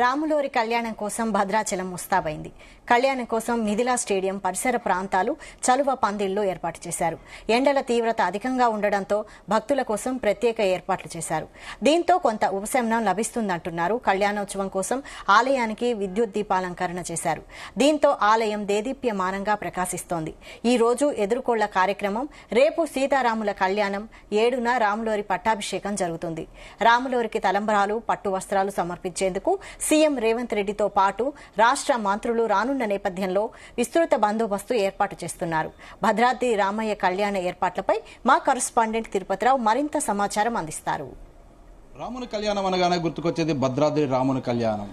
రాములోరి కళ్యాణం కోసం భద్రాచలం ముస్తాబైంది. కళ్యాణం కోసం మిథిలా స్టేడియం పరిసర ప్రాంతాలు చలువ పందిళ్లు ఏర్పాటు చేశారు. ఎండల తీవ్రత అధికంగా ఉండడంతో భక్తుల కోసం ప్రత్యేక ఏర్పాట్లు చేశారు. దీంతో కొంత ఉపశమనం లభిస్తుందంటున్నారు. కళ్యాణోత్సవం కోసం ఆలయానికి విద్యుత్ దీపాలంకరణ చేశారు. దీంతో ఆలయం దేదీప్యమానంగా ప్రకాశిస్తోంది. ఈ రోజు ఎదుర్కోళ్ల కార్యక్రమం, రేపు సీతారాముల కళ్యాణం, 7న రాములోరి పట్టాభిషేకం జరుగుతుంది. రాములోరికి తలంబ్రాలు, పట్టు వస్త్రాలు సమర్పించేందుకు సీఎం రేవంత్ రెడ్డితో పాటు రాష్ట్ర మంత్రులు రానున్న నేపథ్యంలో విస్తృత బందోబస్తు ఏర్పాటు చేస్తున్నారు. భద్రాద్రి రామయ్య కళ్యాణ ఏర్పాట్లపై మా కరెస్పాండెంట్ తిరుపతిరావు మరింత సమాచారం అందిస్తారు. రాముని కళ్యాణం అనగానే గుర్తుకొచ్చేది భద్రాద్రి రాముని కళ్యాణం.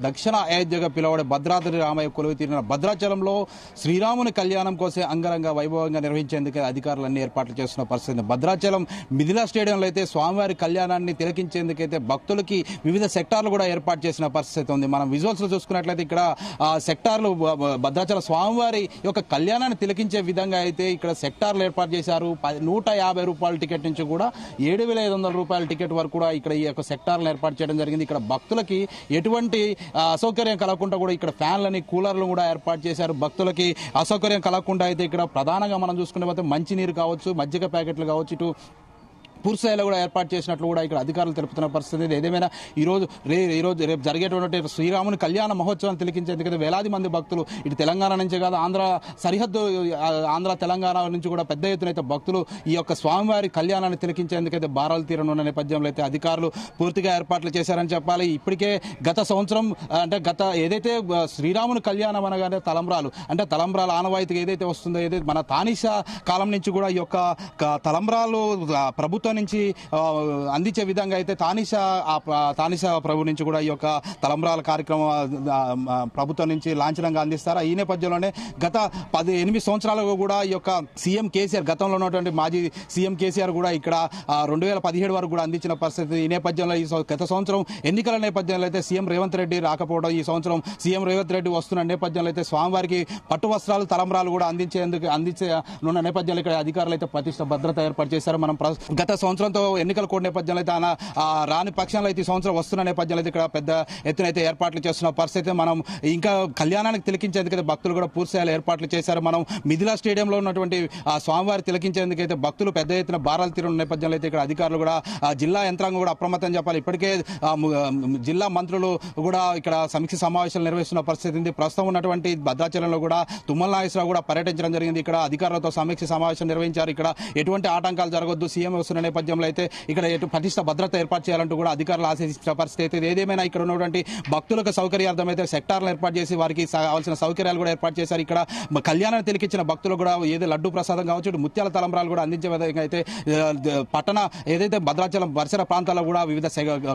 దక్షిణ అయోధ్యగా పిలువబడే భద్రాద్రి రామయ్య కొలువు తీరిన భద్రాచలంలో శ్రీరాముని కళ్యాణం కోసం అంగరంగ వైభవంగా నిర్వహించేందుకు అధికారులన్నీ ఏర్పాట్లు చేస్తున్న పరిస్థితి. భద్రాచలం మిథిలా స్టేడియంలో అయితే స్వామివారి కళ్యాణాన్ని తిలకించేందుకైతే భక్తులకి వివిధ సెక్టార్లు కూడా ఏర్పాటు చేసిన పరిస్థితి ఉంది. మనం విజువల్స్ లో చూసుకున్నట్లయితే ఇక్కడ సెక్టార్లు భద్రాచలం స్వామివారి యొక్క కళ్యాణాన్ని తిలకించే విధంగా అయితే ఇక్కడ సెక్టార్లు ఏర్పాటు చేశారు. 150 రూపాయల టికెట్ నుంచి కూడా 7,500 రూపాయల టికెట్ వరకు కూడా ఇక్కడ ఈ యొక్క సెక్టార్లను ఏర్పాటు చేయడం జరిగింది. ఇక్కడ భక్తులకి ఎటువంటి అసౌకర్యం కలగకుండా కూడా ఇక్కడ ఫ్యాన్లని, కూలర్లు కూడా ఏర్పాటు చేశారు. భక్తులకి అసౌకర్యం కలగకుండా అయితే ఇక్కడ ప్రధానంగా మనం చూసుకునే మంచినీరు కావచ్చు, మజ్జిగ ప్యాకెట్లు కావచ్చు, ఇటు పూర్తిస్థాయిలో కూడా ఏర్పాటు చేసినట్లు కూడా ఇక్కడ అధికారులు తెలుపుతున్న పరిస్థితి. ఏదేమైనా రేపు జరిగేటువంటి శ్రీరాముని కళ్యాణ మహోత్సవాన్ని తిలకించేందుకైతే వేలాది మంది భక్తులు ఇటు తెలంగాణ నుంచే కాదు, ఆంధ్ర తెలంగాణ నుంచి కూడా పెద్ద ఎత్తున అయితే భక్తులు ఈ యొక్క స్వామివారి కళ్యాణాన్ని తిలకించేందుకైతే బారాలు తీరనున్న నేపథ్యంలో అయితే అధికారులు పూర్తిగా ఏర్పాట్లు చేశారని చెప్పాలి. ఇప్పటికే గత సంవత్సరం ఏదైతే శ్రీరాముని కళ్యాణం అనగానే తలంబ్రాల ఆనవాయితీగా ఏదైతే వస్తుందో, ఏదైతే మన తానిషా కాలం నుంచి కూడా ఈ యొక్క తలంబ్రాలు ప్రభుత్వం నుంచి అందించే విధంగా అయితే తానిషా ప్రభు నుంచి కూడా ఈ యొక్క తలంబ్రాల కార్యక్రమం ప్రభుత్వం నుంచి లాంఛనంగా అందిస్తారు. ఈ నేపథ్యంలోనే గత 8 సంవత్సరాలుగా కూడా ఈ యొక్క సీఎం కేసీఆర్, గతంలో ఉన్నటువంటి మాజీ సీఎం కేసీఆర్ కూడా ఇక్కడ 2017 వరకు కూడా అందించిన పరిస్థితి. ఈ నేపథ్యంలో గత సంవత్సరం ఎన్నికల నేపథ్యంలో అయితే సీఎం రేవంత్ రెడ్డి రాకపోవడం, ఈ సంవత్సరం సీఎం రేవంత్ రెడ్డి వస్తున్న నేపథ్యంలో అయితే స్వామివారికి పట్టు వస్త్రాలు, తలంబ్రాలు కూడా అందించనున్న నేపథ్యంలో ఇక్కడ అధికారులు అయితే పటిష్ట భద్రత ఏర్పాటు చేశారు. మనం గత సంవత్సరంతో ఎన్నికల కోడ్ నేపథ్యంలో అయితే రాని పక్షంలో అయితే ఈ సంవత్సరం వస్తున్న నేపథ్యంలో అయితే ఇక్కడ పెద్ద ఎత్తున అయితే ఏర్పాట్లు చేస్తున్న పరిస్థితి. మనం ఇంకా కళ్యాణానికి తిలకించేందుకైతే భక్తులు కూడా పూర్తిస్థాయిలో ఏర్పాట్లు చేశారు. మనం మిథిలా స్టేడియంలో ఉన్నటువంటి స్వామివారి తిలకించేందుకైతే భక్తులు పెద్ద ఎత్తున బారాలు తీరున్న నేపథ్యంలో అయితే ఇక్కడ అధికారులు కూడా జిల్లా యంత్రాంగం కూడా అప్రమత్తం చెప్పాలి. ఇప్పటికే జిల్లా మంత్రులు కూడా ఇక్కడ సమీక్ష సమావేశాలు నిర్వహిస్తున్న పరిస్థితి ఉంది. ప్రస్తుతం ఉన్నటువంటి భద్రాచలంలో కూడా తుమ్మల నాగేశ్వరరావు కూడా పర్యటించడం జరిగింది. ఇక్కడ అధికారులతో సమీక్ష సమావేశం నిర్వహించారు. ఇక్కడ ఎటువంటి ఆటంకాలు జరగొద్దు, సీఎం వస్తున్న నేపథ్యంలో అయితే ఇక్కడ పటిష్ట భద్రత ఏర్పాటు చేయాలంటూ కూడా అధికారులు ఆశించిన పరిస్థితి అయితే. ఏదేమైనా ఇక్కడ ఉన్నటువంటి భక్తులకు సౌకర్యార్థం అయితే సెక్టార్లు ఏర్పాటు చేసి వారికి కావాల్సిన సౌకర్యాలు కూడా ఏర్పాటు చేశారు. ఇక్కడ కళ్యాణాన్ని తిలకించిన భక్తులు కూడా ఏదో లడ్డు ప్రసాదం కావచ్చు, ముత్యాల తలంబ్రాలు కూడా అందించే విధంగా అయితే ఏదైతే భద్రాచలం పరిసర ప్రాంతాల్లో కూడా వివిధ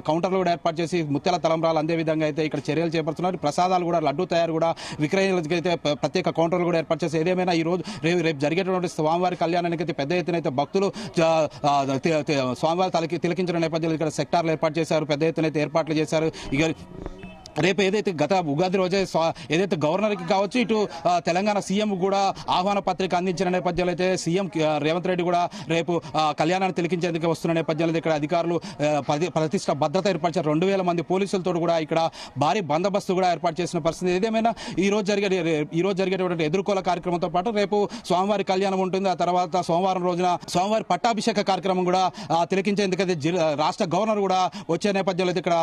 కౌంటర్లు కూడా ఏర్పాటు చేసి ముత్యాల తలంబ్రాలు అందే విధంగా అయితే ఇక్కడ చర్యలు చేపడుతున్నారు. ప్రసాదాలు కూడా, లడ్డు తయారు కూడా విక్రయాలకి అయితే ప్రత్యేక కౌంటర్లు కూడా ఏర్పాటు చేసి ఏదేమైనా ఈ రోజు రేపు జరిగేటువంటి స్వామివారి కళ్యాణానికి అయితే పెద్ద ఎత్తున అయితే భక్తులు స్వామివారి తిలకించిన నేపథ్యంలో ఇక్కడ సెక్టార్లు ఏర్పాటు చేశారు, పెద్ద ఎత్తున అయితే ఏర్పాట్లు చేశారు. ఇక రేపు ఏదైతే గత ఉగాది రోజే ఏదైతే గవర్నర్కి కావచ్చు, ఇటు తెలంగాణ సీఎం కూడా ఆహ్వాన పత్రిక అందించిన నేపథ్యంలో అయితే సీఎం రేవంత్ రెడ్డి కూడా రేపు కళ్యాణాన్ని తిలకించేందుకు వస్తున్న నేపథ్యంలో ఇక్కడ అధికారులు ప్రతిష్ట భద్రత ఏర్పాటు చేశారు. 2,000 మంది పోలీసులతో కూడా ఇక్కడ భారీ బందోబస్తు కూడా ఏర్పాటు చేసిన పరిస్థితి. ఏదేమైనా ఈ రోజు జరిగేటువంటి ఎదుర్కోల కార్యక్రమంతో పాటు రేపు స్వామివారి కళ్యాణం ఉంటుంది. ఆ తర్వాత సోమవారం రోజున స్వామివారి పట్టాభిషేక కార్యక్రమం కూడా తిలకించేందుకైతే రాష్ట్ర గవర్నర్ కూడా వచ్చే నేపథ్యంలో అయితే ఇక్కడ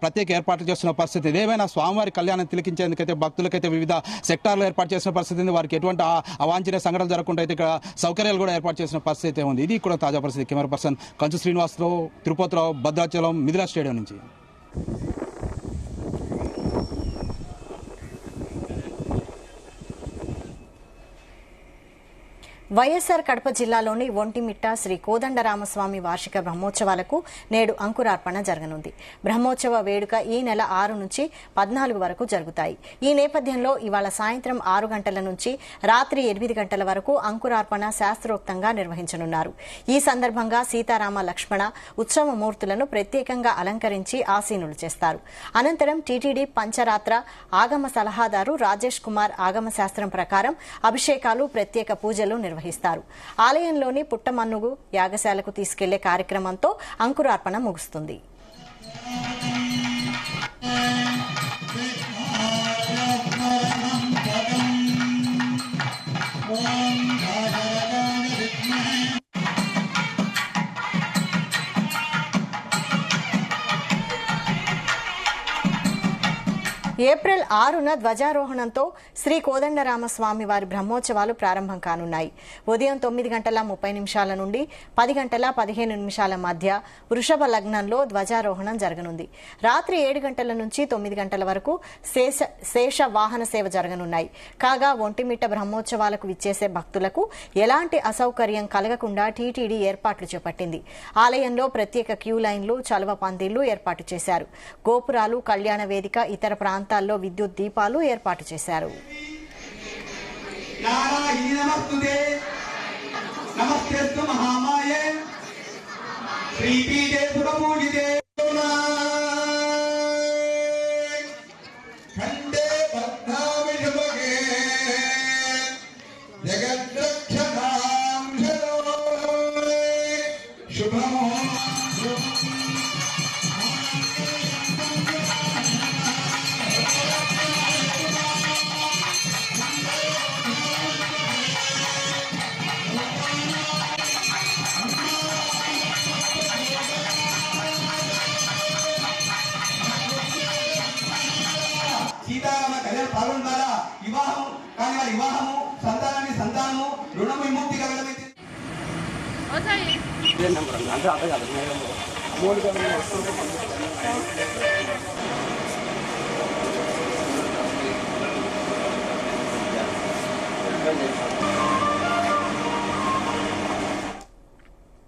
ప్రత్యేక ఏర్పాట్లు చేస్తున్న పరిస్థితి. ఏదేమైనా స్వామివారి కళ్యాణం తిలకించేందుకైతే భక్తులకైతే వివిధ సెక్టార్లు ఏర్పాటు చేసిన పరిస్థితి ఉంది. వారికి ఎటువంటి అవాంఛనీయ సంఘటనలు జరగకుండా అయితే ఇక్కడ సౌకర్యాలు కూడా ఏర్పాటు చేసిన పరిస్థితి ఉంది. ఇది కూడా తాజా పరిస్థితి. కెమెరా పర్సన్ కంచు శ్రీనివాసరావు, తిరుపతిరావు, భద్రాచలం మిథిలా స్టేడియం నుంచి. వైఎస్సార్ కడప జిల్లాలోని ఒంటిమిట్ట శ్రీ కోదండరామస్వామి వార్షిక బ్రహ్మోత్సవాలకు నేడు అంకురార్పణ జరగనుంది. బ్రహ్మోత్సవ వేడుక ఈ నెల 6 నుంచి 14 వరకు జరుగుతాయి. ఈ నేపథ్యంలో ఇవాళ సాయంత్రం 6 గంటల నుంచి రాత్రి 8 గంటల వరకు అంకురార్పణ శాస్త్రోక్తంగా నిర్వహించనున్నారు. ఈ సందర్భంగా సీతారామ లక్ష్మణ ఉత్సవమూర్తులను ప్రత్యేకంగా అలంకరించి ఆసీనులు చేస్తారు. అనంతరం టీటీడీ పంచరాత్ర ఆగమ సలహాదారు రాజేష్ కుమార్ ఆగమ శాస్త్రం ప్రకారం అభిషేకాలు, ప్రత్యేక పూజలు నిర్వహిస్తారు. ఆలయంలోని పుట్టమన్నుగు యాగశాలకు తీసుకెళ్లే కార్యక్రమంతో అంకురార్పణ ముగుస్తుంది. ఏప్రిల్ 6న ధ్వజారోహణంతో శ్రీ కోదండరామస్వామి వారి బ్రహ్మోత్సవాలు ప్రారంభం కానున్నాయి. ఉదయం 9:30 నుండి 10:15 మధ్య వృషభ లగ్నంలో ధ్వజారోహణం జరగనుంది. రాత్రి 7 నుంచి 9 వరకు శేష వాహన సేవ జరగనున్నాయి. కాగా ఒంటిమిట్ట బ్రహ్మోత్సవాలకు విచ్చేసే భక్తులకు ఎలాంటి అసౌకర్యం కలగకుండా టీటీడీ ఏర్పాట్లు చేపట్టింది. ఆలయంలో ప్రత్యేక క్యూ లైన్లు, చలువ పందిళ్లు ఏర్పాటు చేశారు. గోపురాలు, కళ్యాణ వేదిక, ఇతర ప్రాంతాల్లో విద్యుత్ దీపాలు ఏర్పాటు చేశారు. సీతారామ కళ్యాణ పాల్గొనడం ద్వారా వివాహము కాని వారి వివాహము, సంతానాన్ని సంతానము, రుణ విముక్తి కలగడమైతే Thank you.